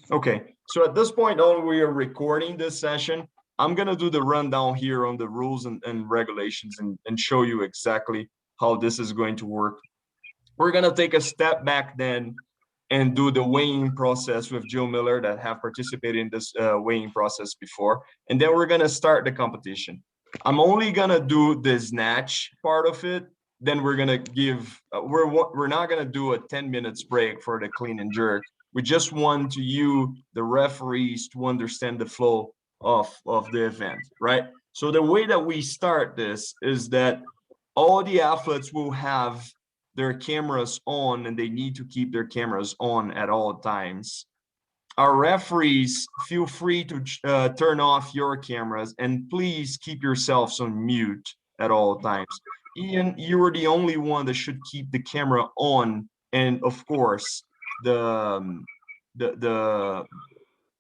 Okay, so at this point on, we are recording this session. I'm gonna do the rundown here on the rules and regulations and show you exactly how this is going to work. We're gonna take a step back then and do the weighing process with Jill Miller that have participated in this weighing process before. And then we're gonna start the competition. I'm only gonna do the snatch part of it. Then we're gonna give, we're not gonna do a 10 minutes break for the clean and jerk. We just want you, the referees, to understand the flow of the event, right? So the way that we start this is that all the athletes will have their cameras on, and they need to keep their cameras on at all times. Our referees, feel free to turn off your cameras, and please keep yourselves on mute at all times. Ian, you are the only one that should keep the camera on, and of course, the the the the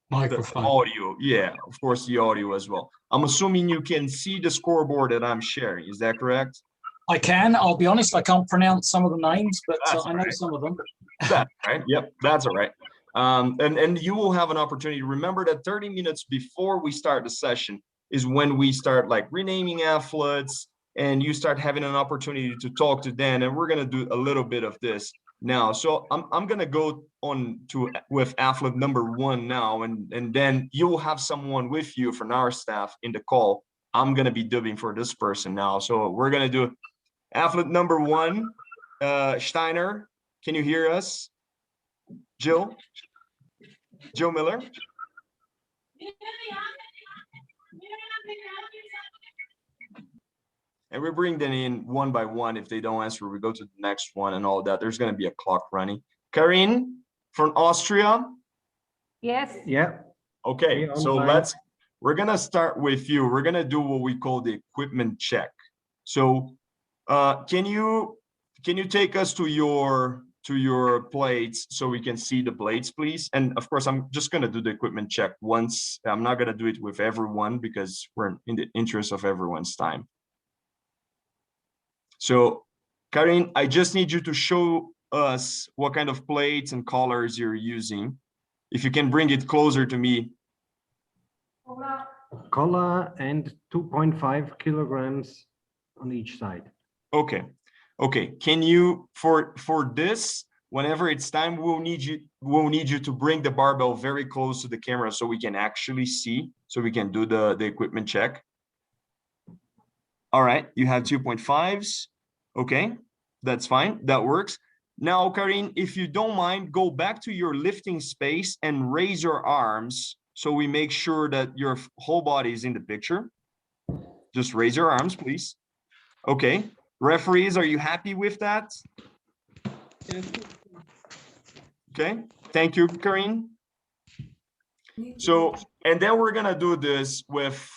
Microphone. audio. Yeah, of course, the audio as well. I'm assuming you can see the scoreboard that I'm sharing. Is that correct? I can. I'll be honest, I can't pronounce some of the names, but I know some of them. That's right. Yep, that's all right. And you will have an opportunity. Remember that 30 minutes before we start the session is when we start like renaming athletes, and you start having an opportunity to talk to Dan. And we're gonna do a little bit of this now. So I'm gonna go on to with athlete number 1 now, and then you will have someone with you from our staff in the call. I'm gonna be dubbing for this person now. So we're gonna do athlete number 1, Steiner. Can you hear us? Jill Miller? And we bring them in one by one. If they don't answer, we go to the next one and all that. There's going to be a clock running. Karin from Austria? Yes. Yeah. Okay, so we're going to start with you. We're going to do what we call the equipment check. So can you take us to your plates so we can see the plates, please? And of course, I'm just going to do the equipment check once. I'm not going to do it with everyone because we're in the interest of everyone's time. So Karin, I just need you to show us what kind of plates and colors you're using. If you can bring it closer to me. Collar and 2.5 kilograms on each side. Okay. Okay, can you, for this, whenever it's time, we'll need you to bring the barbell very close to the camera so we can actually see, so we can do the equipment check. All right, you have 2.5s. Okay, that's fine, that works. Now, Karin, if you don't mind, go back to your lifting space and raise your arms so we make sure that your whole body is in the picture. Just raise your arms, please. Okay. Referees, are you happy with that? Okay, thank you, Karin. So, and then we're gonna do this with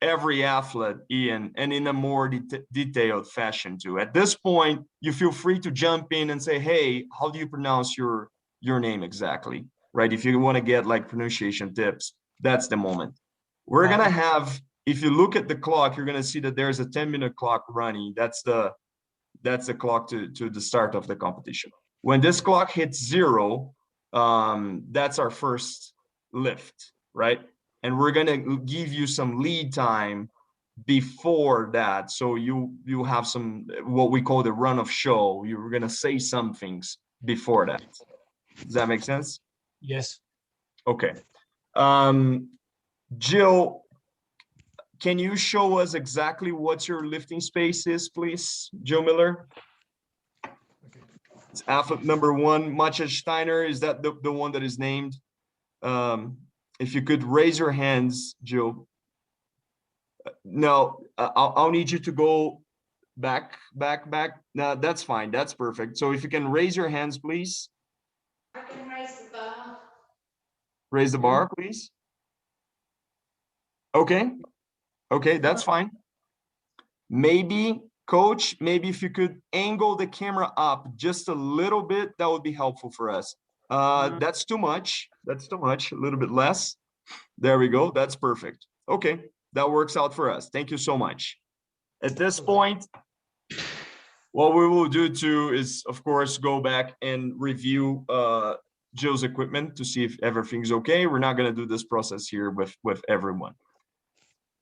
every athlete, Ian, and in a more detailed fashion too. At this point, you feel free to jump in and say, hey, how do you pronounce your name exactly, right? If you wanna get like pronunciation tips, that's the moment. We're gonna have, if you look at the clock, you're going to see that there's a 10-minute clock running. That's the clock to the start of the competition. When this clock hits 0, that's our first lift, right? And we're going to give you some lead time before that. So you have some, what we call the run of show. You're going to say some things before that. Does that make sense? Yes. Okay. Jill, can you show us exactly what your lifting space is, please, Joe Miller? It's athlete number 1, Matcha Steiner. Is that the one that is named? If you could raise your hands, Joe. No, I'll need you to go back. No, that's fine. That's perfect. So if you can raise your hands, please. I can raise the bar. Raise the bar, please. Okay. Okay, that's fine. Maybe, coach, maybe if you could angle the camera up just a little bit, that would be helpful for us. That's too much. That's too much. A little bit less. There we go. That's perfect. Okay, that works out for us. Thank you so much. At this point, what we will do too is, of course, go back and review Jill's equipment to see if everything's okay. We're not going to do this process here with everyone.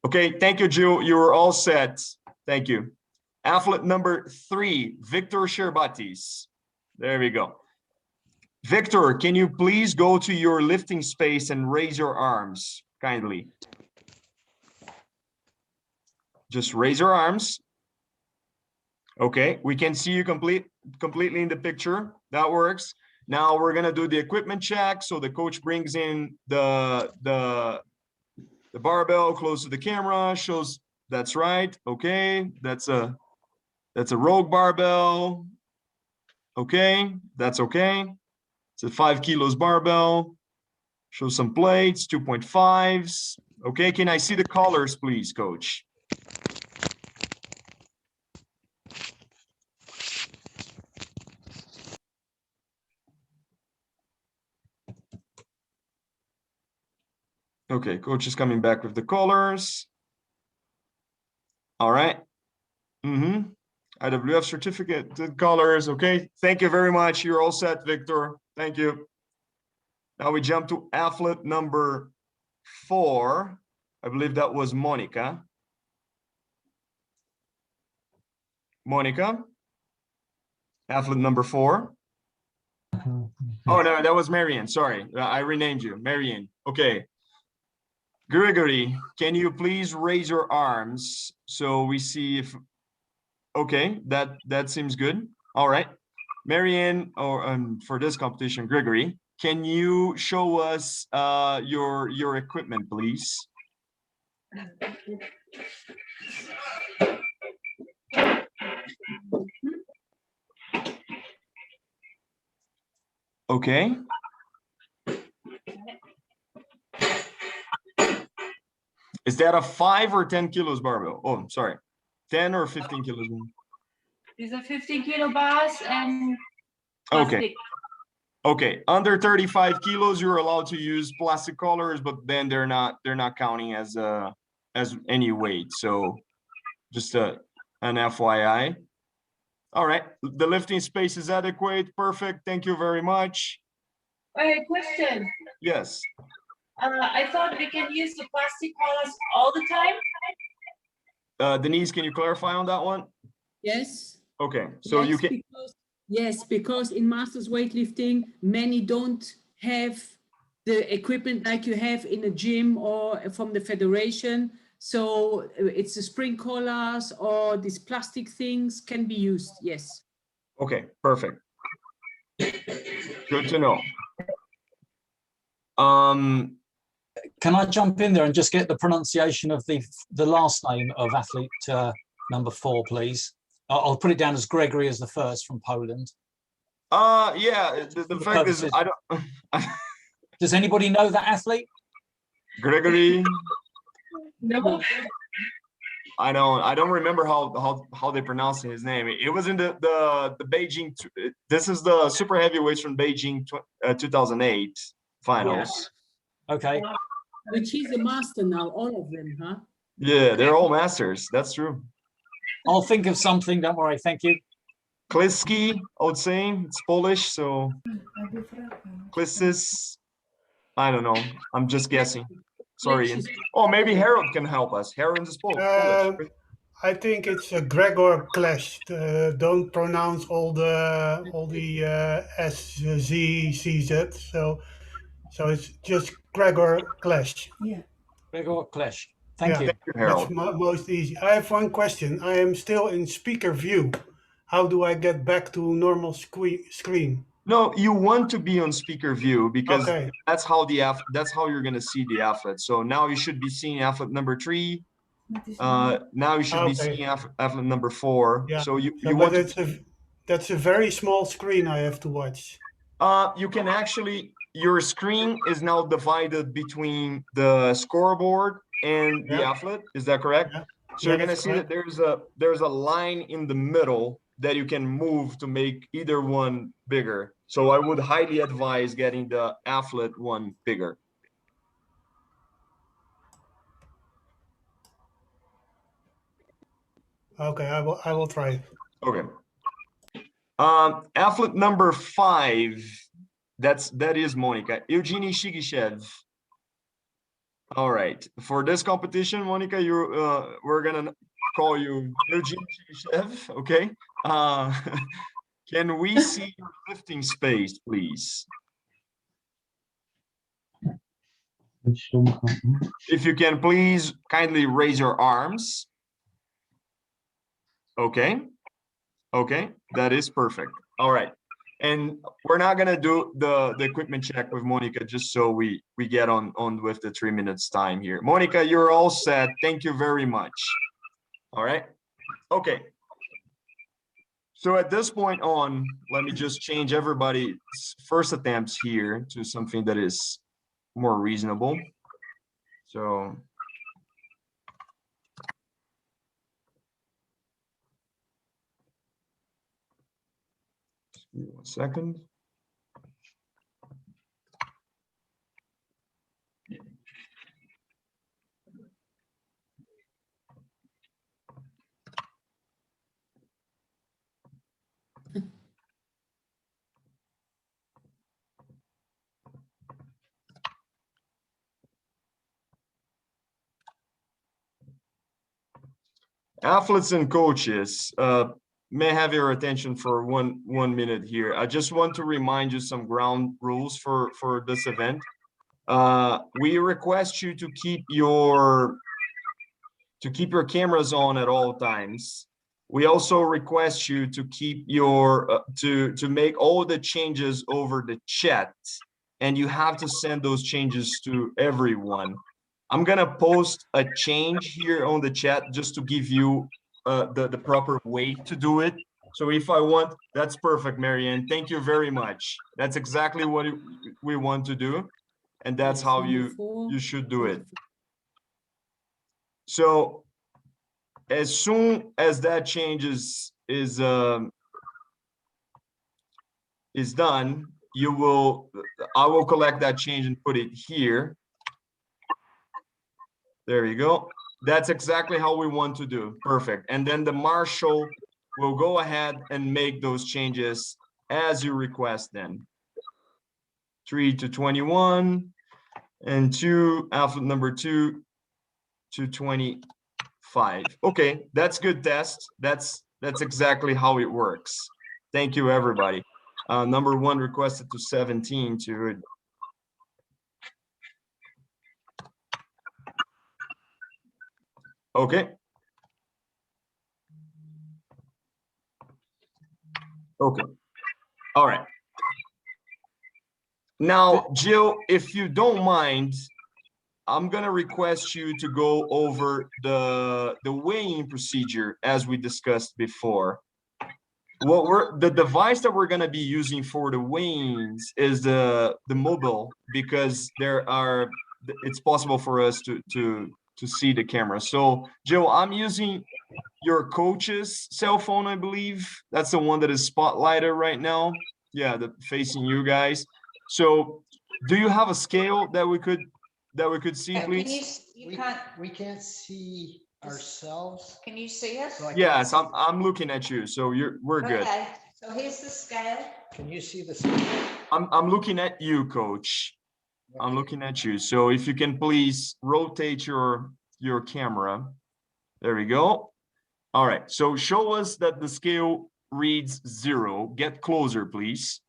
Okay, thank you, Jill. You're all set. Thank you. Athlete number 3, Victor Sherbatis. There we go. Victor, can you please go to your lifting space and raise your arms, kindly? Just raise your arms. Okay, we can see you completely in the picture. That works. Now we're gonna do the equipment check. So the coach brings in the barbell close to the camera, shows that's right. Okay, that's a Rogue barbell. Okay, that's okay. It's a 5 kilos barbell. Show some plates, 2.5s. Okay, can I see the colors, please, coach? Okay, coach is coming back with the colors. All right. IWF certificate, the colors. Okay, thank you very much. You're all set, Victor. Thank you. Now we jump to athlete number 4. I believe that was Monica. Monica, athlete number 4. Oh, no, that was Marianne. Sorry, I renamed you. Marianne. Okay. Gregory, can you please raise your arms so we see if, okay, that seems good. All right. Marianne, or for this competition, Gregory, can you show us your equipment, please? Okay. Is that a 5 or 10 kilos barbell? Oh, sorry. 10 or 15 kilos? These are 15 kilo bars and Okay. plastic. Okay. Under 35 kilos, you're allowed to use plastic collars, but then they're not counting as any weight. So just an FYI. All right. The lifting space is adequate. Perfect. Thank you very much. Question. Yes. I thought we can use the plastic collars all the time. Denise, can you clarify on that one? Yes. Okay. So yes, you can. Yes, because in Masters Weightlifting, many don't have the equipment like you have in a gym or from the federation. So it's the spring collars or these plastic things can be used. Yes. Okay, perfect. Good to know. Can I jump in there and just get the pronunciation of the last name of athlete number 4, please? I'll put it down as Gregory as the first from Poland. Yeah, the fact is, I don't. Does anybody know that athlete? Gregory. No. I don't remember how they pronounce his name. It was in the Beijing. This is the super heavyweights from Beijing 2008 finals. Yeah. Okay. Which he's a master now, all of them, huh? Yeah, they're all masters. That's true. I'll think of something. Don't worry. Thank you. Kliski, I would say. It's Polish, so Klisis. I don't know. I'm just guessing. Sorry. Oh, maybe Harold can help us. Harold is Polish. I think it's a Gregor Clash. Don't pronounce all the S, Z, CZ. So it's just Gregor Clash. Yeah. Gregor Klesch. Thank you. Thank you, Harold. That's most easy. I have one question. I am still in speaker view. How do I get back to normal screen? No, you want to be on speaker view because Okay. that's how you're gonna see the athlete. So now you should be seeing athlete number 3. Now you should be seeing athlete number 4. Yeah. So you But want that's a very small screen I have to watch. you can actually, your screen is now divided between the scoreboard and the athlete. Is that correct? Yeah. So you're gonna see that there's a line in the middle that you can move to make either one bigger. So I would highly advise getting the athlete one bigger. Okay, I will try. Okay. Athlete number 5, That is Monica. Eugenie Shigishev. All right. For this competition, Monica, we're gonna call you Eugenie Shigishev. Okay. Can we see your lifting space, please? If you can, please kindly raise your arms. Okay. Okay, that is perfect. All right. And we're not gonna do the equipment check with Monica just so we get on with the 3 minutes time here. Monica, you're all set. Thank you very much. All right. Okay. So at this point on, let me just change everybody's first attempts here to something that is more reasonable. So give me 1 second. Athletes and coaches, may I have your attention for one minute here. I just want to remind you some ground rules for this event. We request you to keep your cameras on at all times. We also request you to keep your to make all the changes over the chat, and you have to send those changes to everyone. I'm gonna post a change here on the chat just to give you the proper way to do it. So if I want, that's perfect, Marianne. Thank you very much. That's exactly what we want to do, and that's how you should do it. So as soon as that change is done, I will collect that change and put it here. There you go. That's exactly how we want to do. Perfect. And then the marshal will go ahead and make those changes as you request them. 3 to 21 and 2, athlete number 2 to 25. Okay, that's good test. That's exactly how it works. Thank you, everybody. Number 1 requested to 17 to okay. Okay. All right. Now, Jill, if you don't mind, I'm gonna request you to go over the weighing procedure as we discussed before. The device that we're gonna be using for the weigh-ins is the mobile, because it's possible for us to see the camera. So Joe, I'm using your coach's cell phone, I believe. That's the one that is spotlighted right now. Yeah, facing you guys. So do you have a scale that we could see, please? We can't see ourselves. Can you see us? So Yes, I'm looking at you, so we're good. Okay, so here's the scale. Can you see the scale? I'm looking at you, coach. I'm looking at you. So if you can please rotate your camera. There we go. All right. So show us that the scale reads 0. Get closer, please.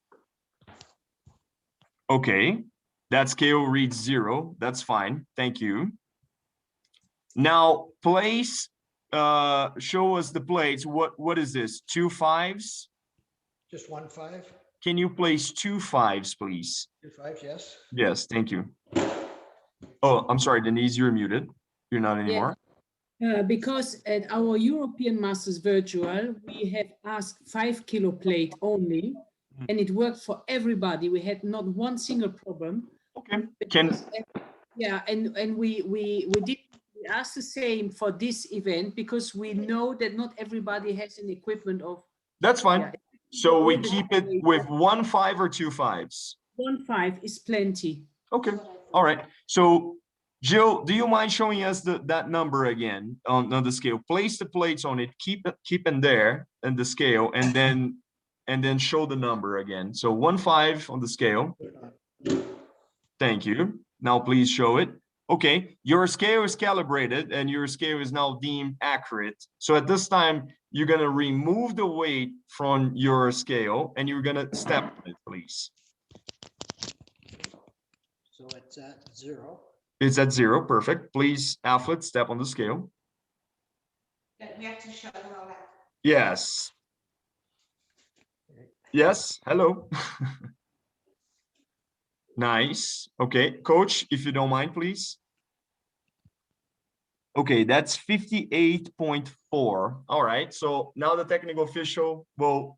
Okay. That scale reads 0. That's fine. Thank you. Now place, show us the plates. What is this? 2 5s? Just 1 5? Can you place 2 5s, please? 2 5, yes. Yes, thank you. Oh, I'm sorry, Denise, you're muted. You're not anymore. Because at our European Masters Virtual, we have asked 5 kilo plate only, and it worked for everybody. We had not one single problem. Okay. Yeah, and we asked the same for this event because we know that not everybody has an equipment of. That's fine. Yeah. So we keep it with 1 5 or 2 5s? 1 5 is plenty. Okay. All right. So Jill, do you mind showing us that number again on the scale? Place the plates on it, keep it there in the scale, and then and then show the number again. So 1.5 on the scale. Thank you. Now please show it. Okay, your scale is calibrated and your scale is now deemed accurate. So at this time, you're gonna remove the weight from your scale and you're gonna step on it, please. So it's at 0. It's at 0, perfect. Please, athlete, step on the scale. We have to show them all that. Yes. Yes, hello. Nice. Okay, coach, if you don't mind, please. Okay, that's 58.4. All right, so now the technical official will,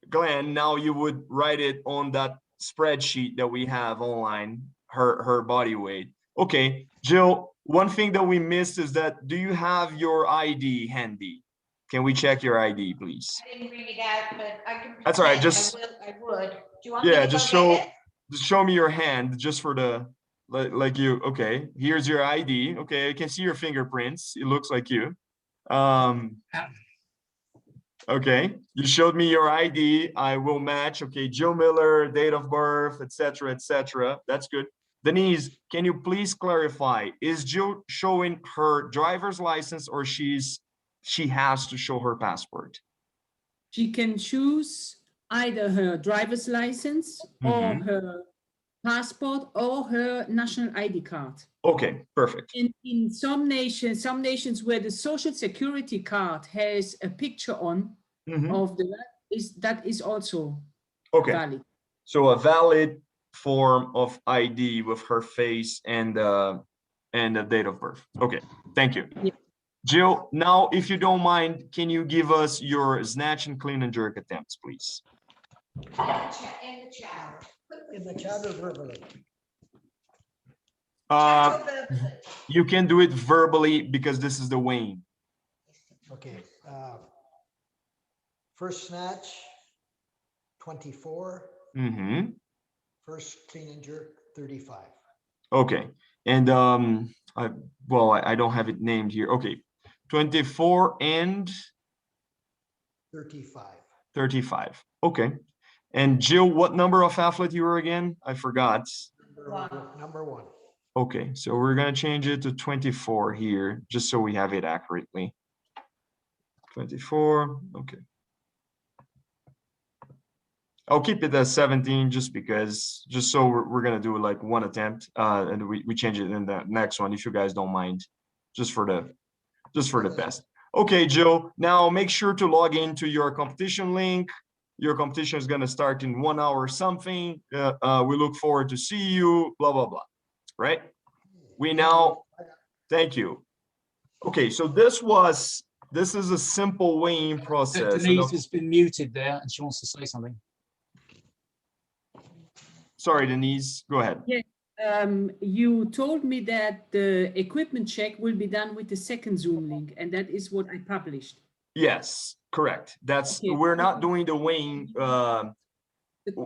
Glenn, now you would write it on that spreadsheet that we have online, her body weight. Okay, Jill, one thing that we missed is that, do you have your ID handy? Can we check your ID, please? I didn't bring it out, but I can. That's all right, pretend I would. Do you want me Yeah, to just go get show, it? just show me your hand, just for the, like you, okay, here's your ID. Okay, I can see your fingerprints. It looks like you. Okay, you showed me your ID. I will match. Okay, Jill Miller, date of birth, etc., etc. That's good. Denise, can you please clarify? Is Jill showing her driver's license, or she has to show her passport? She can choose either her driver's license or her passport or her national ID card. Okay, perfect. In some nations where the social security card has a picture on of that is also valid. So a valid form of ID with her face and the date of birth. Okay, thank you. Yeah. Jill, now, if you don't mind, can you give us your snatch and clean and jerk attempts, please? In the chat. In the chat or verbally? You can do it verbally because this is the weighing. Okay. First snatch, 24. First clean and jerk, 35. Okay, and I don't have it named here. Okay, 24 and 35. 35. Okay, and Jill, what number of athlete you were again? I forgot. Number one. Okay, so we're gonna change it to 24 here, just so we have it accurately. 24. Okay. I'll keep it as 17 just so we're gonna do like one attempt, and we change it in the next one if you guys don't mind, just for the best. Okay, Jill, now make sure to log into your competition link. Your competition is gonna start in 1 hour something. We look forward to see you, blah, blah, blah, right? Thank you. Okay, so this is a simple weighing process. Denise has been muted there and she wants to say something. Sorry, Denise, go ahead. Yeah, you told me that the equipment check will be done with the second Zoom link, and that is what I published. Yes, correct. That's Okay. We're not doing the weighing.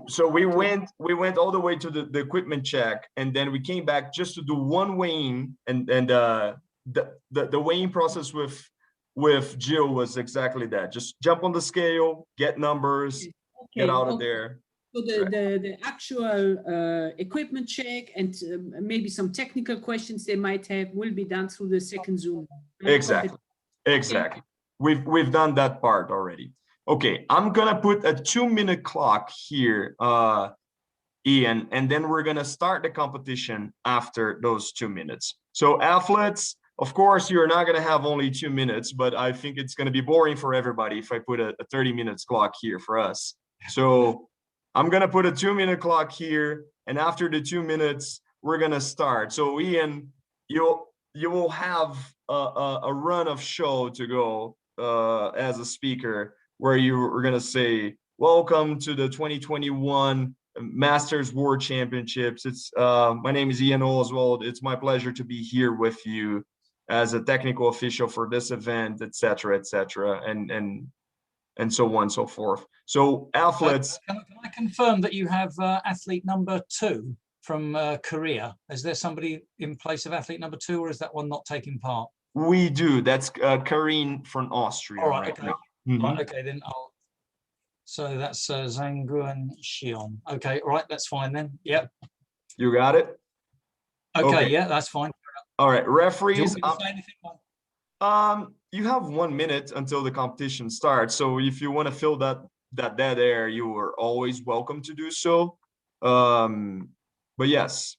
So we went all the way to the equipment check, and then we came back just to do one weighing, and the weighing process with Jill was exactly that. Just jump on the scale, get numbers, get out of there. So the actual equipment check and maybe some technical questions they might have will be done through the second Zoom. Exactly. Exactly. We've done that part already. Okay, I'm gonna put a 2-minute clock here, Ian, and then we're gonna start the competition after those 2 minutes. So athletes, of course, you're not gonna have only 2 minutes, but I think it's gonna be boring for everybody if I put a 30 minutes clock here for us. So I'm gonna put a 2-minute clock here, and after the 2 minutes, we're gonna start. So Ian, you will have a run of show to go as a speaker, where you are gonna say, "Welcome to the 2021 Masters World Championships. It's my name is Ian Oswald. It's my pleasure to be here with you as a technical official for this event, etc., etc., and so on and so forth." So athletes, can I confirm that you have athlete number 2 from Korea? Is there somebody in place of athlete number 2, or is that one not taking part? we do. That's Karine from Austria. All right, okay. Now. Right, okay, then So that's Zanguan Xion. Okay, all right, that's fine then. Yep. You got it? Okay, yeah, that's fine. All right, Do you referees. want me to say anything, Mike? You have 1 minute until the competition starts. So if you want to fill that dead air, you are always welcome to do so. But yes.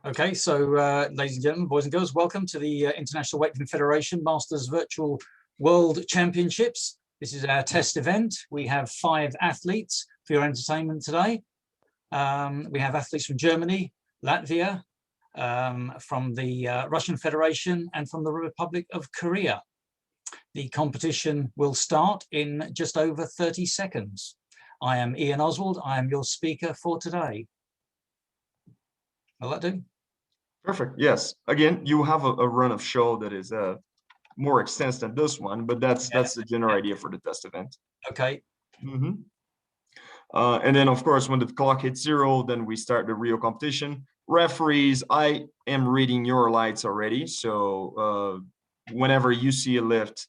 Okay, so ladies and gentlemen, boys and girls, welcome to the International Weightlifting Federation Masters Virtual World Championships. This is our test event. We have 5 athletes for your entertainment today. We have athletes from Germany, Latvia, from the Russian Federation, and from the Republic of Korea. The competition will start in just over 30 seconds. I am Ian Oswald. I am your speaker for today. Will that do? Perfect. Yes. Again, you have a run of show that is more extensive than this one, but that's the general idea for the test event. Okay. And then, of course, when the clock hits 0, then we start the real competition. Referees, I am reading your lights already, so whenever you see a lift,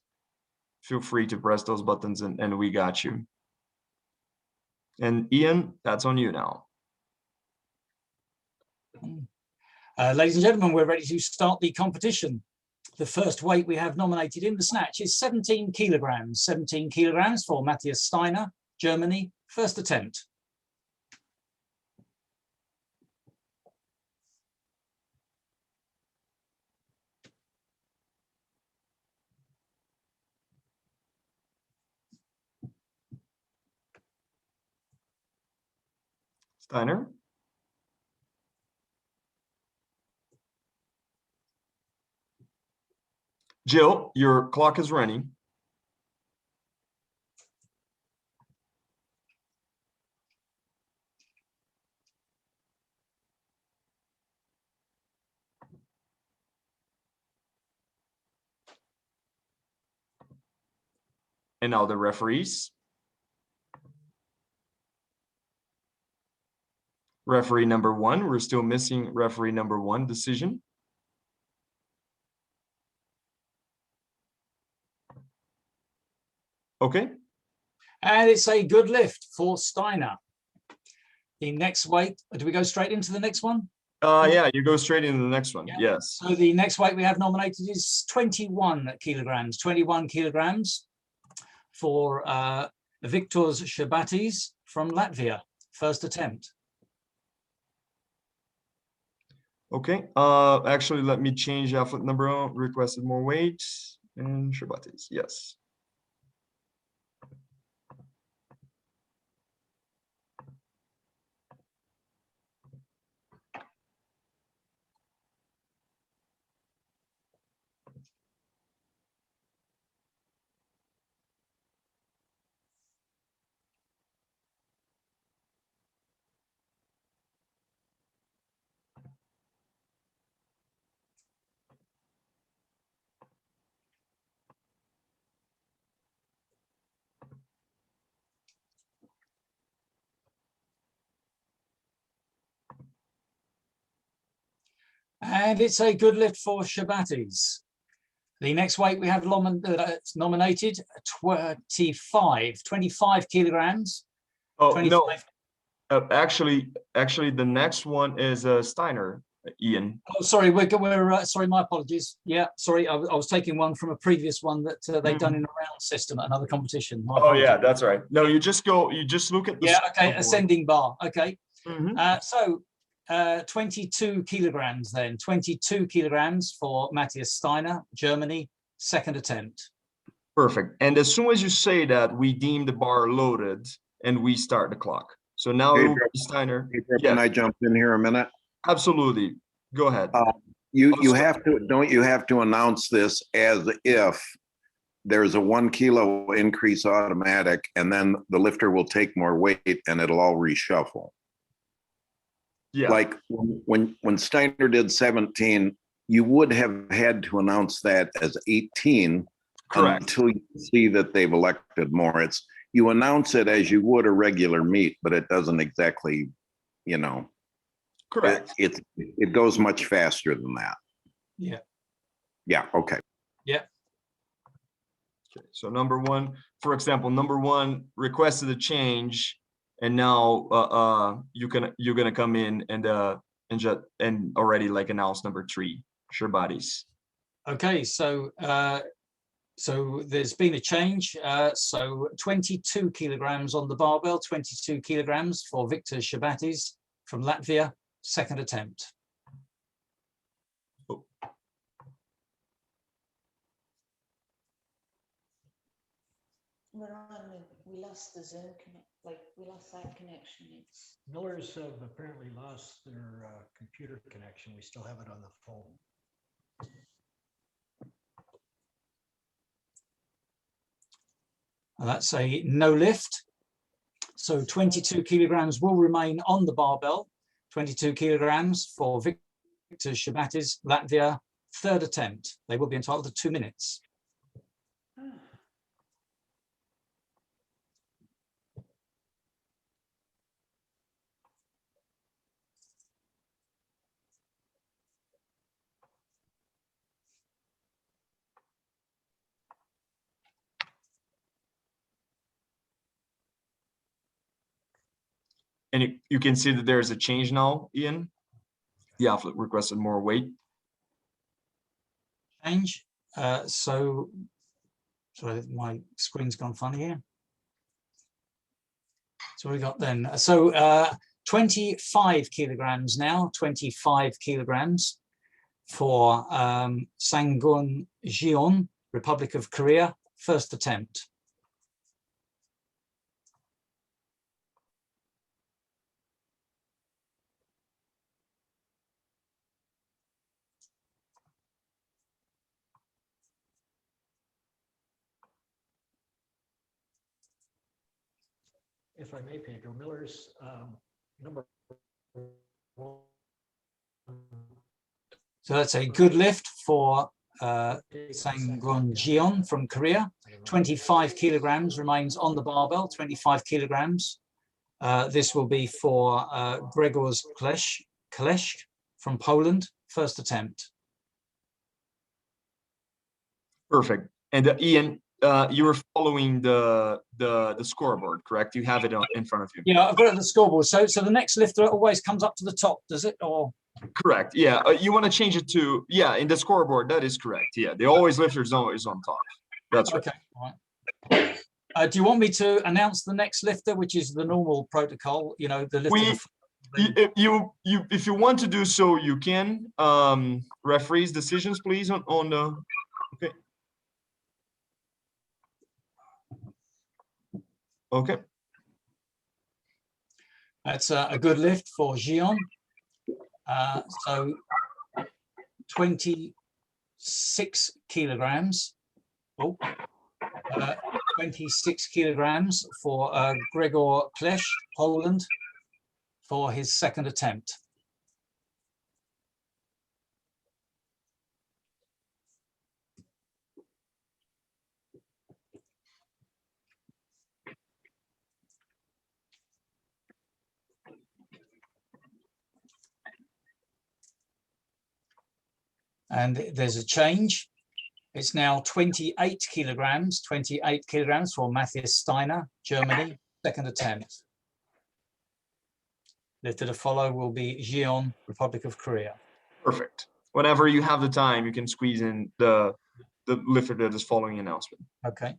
feel free to press those buttons, and we got you. And Ian, that's on you now. Ladies and gentlemen, we're ready to start the competition. The first weight we have nominated in the snatch is 17 kilograms. 17 kilograms for Matthias Steiner, Germany, first attempt. Steiner. Jill, your clock is running. And now the referees. Referee number 1, we're still missing referee number 1 decision. Okay. And it's a good lift for Steiner. The next weight, do we go straight into the next one? Yeah, you go straight into the next one. Yeah. Yes. So the next weight we have nominated is 21 kilograms. 21 kilograms for Viktoras Shabatis from Latvia. First attempt. Okay. Actually, let me change athlete number on. Requested more weight and Shabatis. Yes. And it's a good lift for Shabatis. The next weight we have nominated 25 kilograms. Oh, 25. no. Actually, the next one is Steiner, Ian. Oh, sorry, sorry, my apologies. Yeah, sorry, I was taking one from a previous one that they've done in a round system at another competition. My Oh, yeah, apologies. that's right. No, you just look at the. Yeah, okay, scoreboard. ascending bar. Okay. Mhm. So 22 kilograms then. 22 kilograms for Matthias Steiner, Germany, second attempt. Perfect. And as soon as you say that, we deem the bar loaded and we start the clock. So now it will be Steiner. Can I jump in here a minute? Absolutely. Go ahead. You have to, don't you have to announce this as if there's a 1 kilo increase automatic, and then the lifter will take more weight and it'll all reshuffle. Yeah. Like when Steiner did 17, you would have had to announce that as 18. Correct. Until you see that they've elected more. You announce it as you would a regular meet, but it doesn't exactly, Correct. It goes much faster than that. Yeah. Yeah. Okay. Yeah. Okay, so number one, for example, number one requested a change, and now you're gonna come in and already like announce number three, sure bodies. Okay, so so there's been a change. So 22 kilograms on the barbell, 22 kilograms for Victor Shabatis from Latvia, second attempt. Oh. We're on, we lost the Zoom connect, like we lost that connection. It's Millers have apparently lost their computer connection. We still have it on the phone. And that's a no lift. So 22 kilograms will remain on the barbell. 22 kilograms for Victor Shabatis, Latvia, third attempt. They will be entitled to 2 minutes. And you can see that there's a change now, Ian. The athlete requested more weight. Change. So my screen's gone funny here. So we got then. So 25 kilograms now, 25 kilograms for Sangun Jeon, Republic of Korea, first attempt. If I may, Pedro, Miller's number one. So that's a good lift for Sangun Jeon from Korea. 25 kilograms remains on the barbell, 25 kilograms. This will be for Grzegorz Klesz from Poland, first attempt. Perfect. And Ian, you were following the scoreboard, correct? You have it in front of you. Yeah, I've got it on the scoreboard. So the next lifter always comes up to the top, does it? Or correct. Yeah. You want to change it to, yeah, in the scoreboard. That is correct. Yeah. The always lifter zone is on top. That's right. okay. All right. Do you want me to announce the next lifter, which is the normal protocol? You know, the lifter. If you want to do so, you can. Referees' decisions, please, on the. Okay. Okay. That's a good lift for Jeon. So 26 kilograms. Oh, 26 kilograms for Grzegorz Klesz, Poland, for his second attempt. And there's a change. It's now 28 kilograms for Matthias Steiner, Germany, second attempt. Lifter to follow will be Jeon, Republic of Korea. Perfect. Whenever you have the time, you can squeeze in the lifter that is following the announcement. Okay.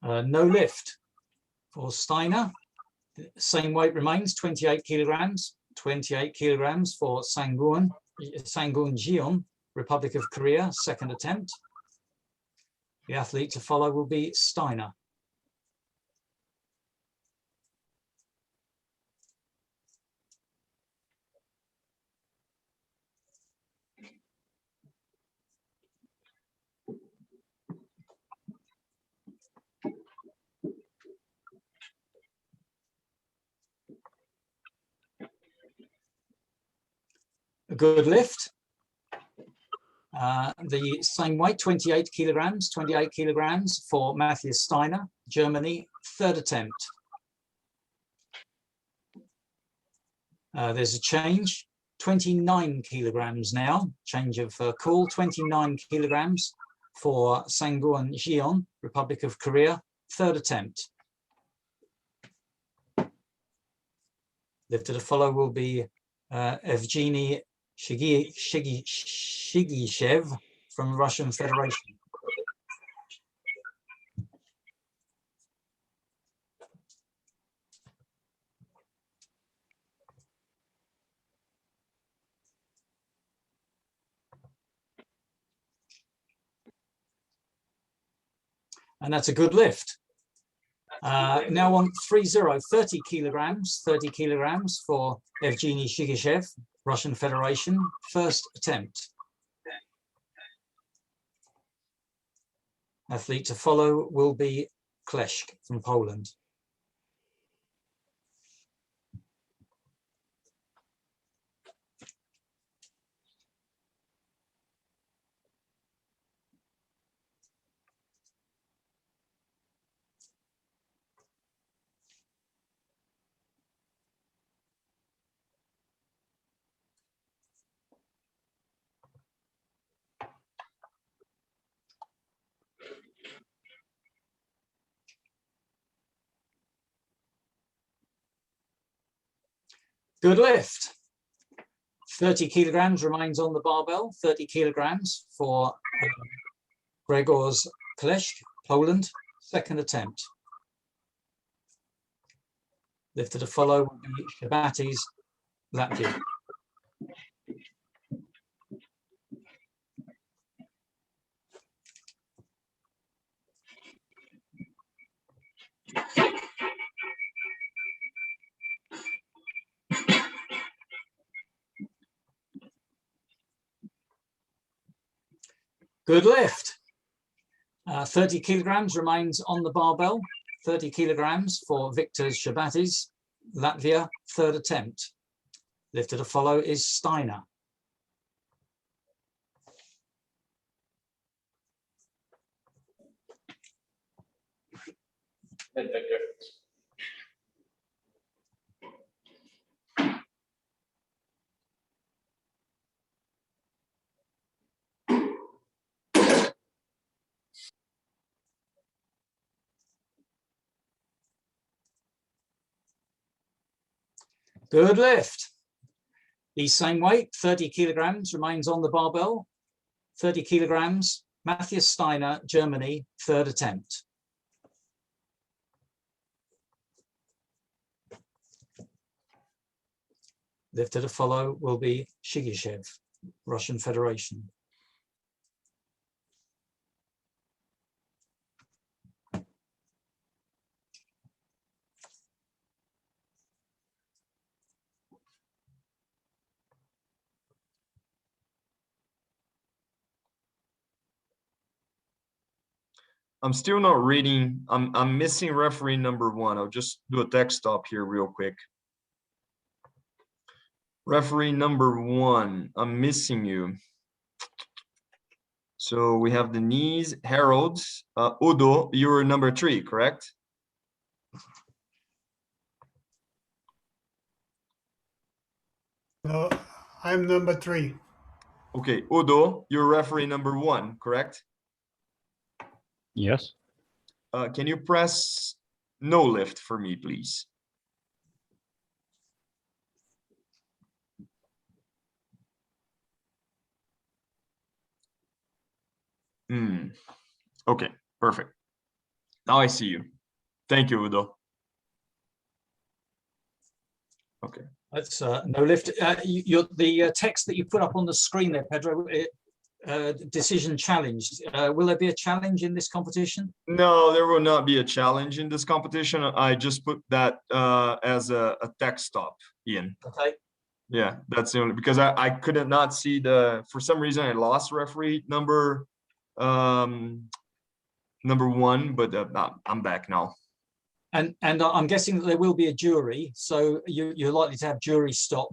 No lift for Steiner. Same weight remains, 28 kilograms. 28 kilograms for Sangun Jeon, Republic of Korea, second attempt. The athlete to follow will be Steiner. good lift. The same weight, 28 kilograms for Matthias Steiner, Germany, third attempt. There's a change, 29 kilograms now, change of call, 29 kilograms for Sangwon Jeon, Republic of Korea, third attempt. Lifted to follow will be Evgeny Shigishev from Russian Federation. And that's a good lift. Now on 30 kilograms for Evgeny Shigishev, Russian Federation, first attempt. Athlete to follow will be Kleszk from Poland. Good lift. 30 kilograms remains on the barbell, 30 kilograms for Grzegorz Kleszk, Poland, second attempt. Lifted to follow will be Shabatis, Latvia. Good lift. 30 kilograms remains on the barbell. 30 kilograms for Viktor Shabatis, Latvia, third attempt. Lifted to follow is Steiner. Good lift. The same weight, 30 kilograms, remains on the barbell. 30 kilograms, Matthias Steiner, Germany, third attempt. Lifted to follow will be Shigishev, Russian Federation. I'm still not reading. I'm missing referee number 1. I'll just do a text stop here real quick. Referee number 1, I'm missing you. So we have Denise, Harold, Udo, you're number 3, correct? No, I'm number 3. Okay, Udo, you're referee number 1, correct? Yes. Can you press no lift for me, please? Okay, perfect. Now I see you. Thank you, Udo. Okay. That's no lift. The text that you put up on the screen there, Pedro, decision challenged. Will there be a challenge in this competition? No, there will not be a challenge in this competition. I just put that as a text stop, Ian. Okay. Yeah, that's the only, because I could not see for some reason I lost referee number 1, but I'm back now. And I'm guessing that there will be a jury, so you're likely to have jury stop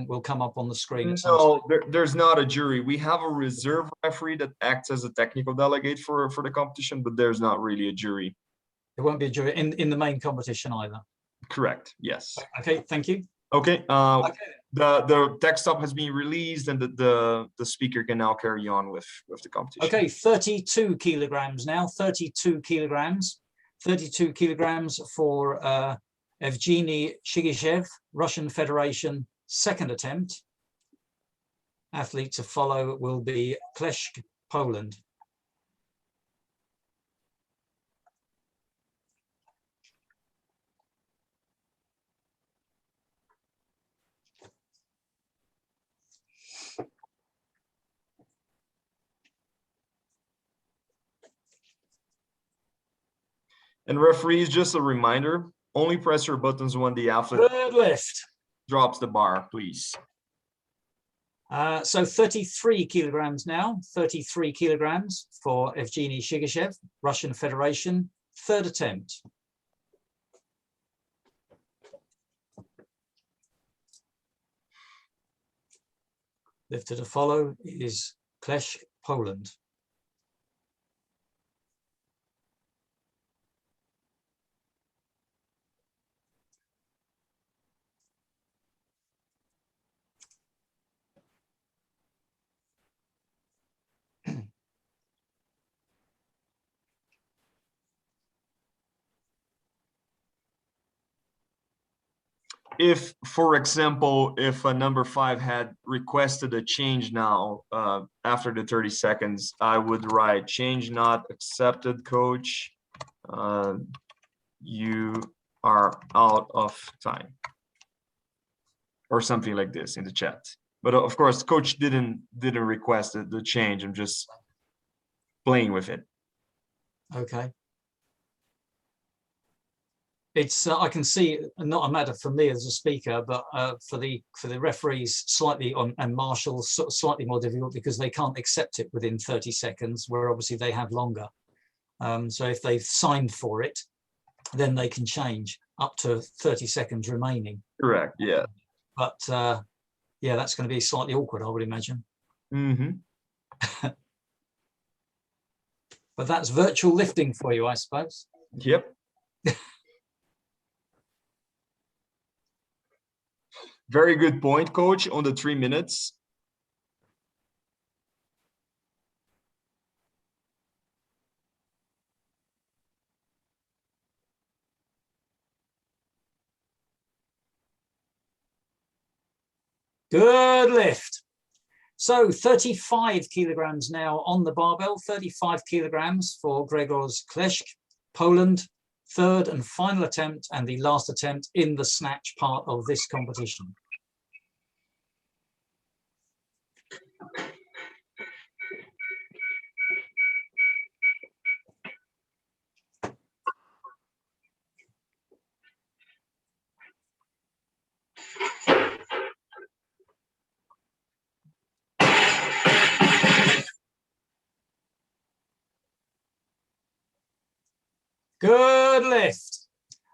will come up on the screen at some No, there's not a jury. We have a reserve referee that acts as a technical delegate for the competition, but there's not really a jury. There won't be a jury in the main competition either. Correct. Yes. Okay, thank you. Okay. Okay. The desktop has been released, and the speaker can now carry on with the competition. Okay, 32 kilograms now. 32 kilograms. 32 kilograms for Evgeny Shigishev, Russian Federation, second attempt. Athlete to follow will be Kleshk, Poland. And referees, just a reminder, only press your buttons when the athlete Good lift. drops the bar, please. So 33 kilograms now, 33 kilograms for Evgeny Shigishev, Russian Federation, third attempt. Lifter to follow is Kleshk, Poland. If, for example, if a number 5 had requested a change now after the 30 seconds, I would write change not accepted, coach. You are out of time, or something like this in the chat. But of course, coach didn't request the change. I'm just playing with it. Okay. It's I can see, not a matter for me as a speaker, but for the referees slightly and marshals slightly more difficult because they can't accept it within 30 seconds, where obviously they have longer. So if they've signed for it, then they can change up to 30 seconds remaining. Correct. Yeah. But yeah, that's going to be slightly awkward, I would imagine. Mm-hmm. But that's virtual lifting for you, I suppose. Yep. Very good point, coach, on the 3 minutes. Good lift. So 35 kilograms now on the barbell, 35 kilograms for Grzegorz Kleshk, Poland, third and final attempt and the last attempt in the snatch part of this competition. Good lift.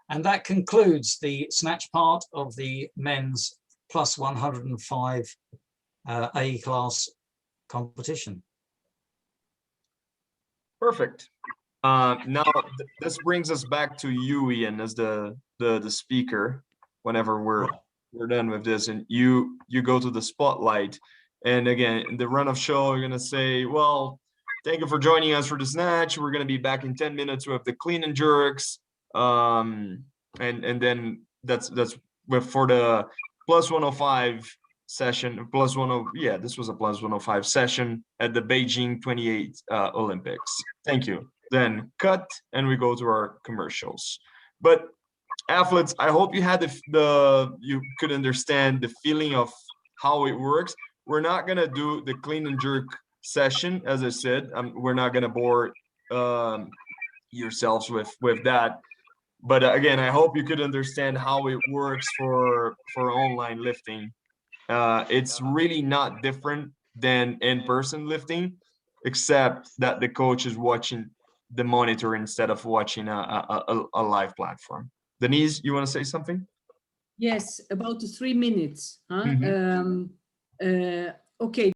And that concludes the snatch part of the men's plus 105 A class competition. Perfect. Now this brings us back to you, Ian, as the speaker. Whenever we're done with this, and you go to the spotlight, and again in the run of show, you're gonna say, well, thank you for joining us for the snatch. We're gonna be back in 10 minutes with the clean and jerks. And then that's for the plus 105 session, this was a plus 105 session at the Beijing 28 Olympics. Thank you. Then cut, and we go to our commercials. But athletes, I hope you had you could understand the feeling of how it works. We're not gonna do the clean and jerk session, as I said. We're not gonna bore yourselves with that. But again, I hope you could understand how it works for online lifting. It's really not different than in-person lifting, except that the coach is watching the monitor instead of watching a live platform. Denise, you want to say something? Yes, about the 3 minutes. Huh? Mhm. Okay.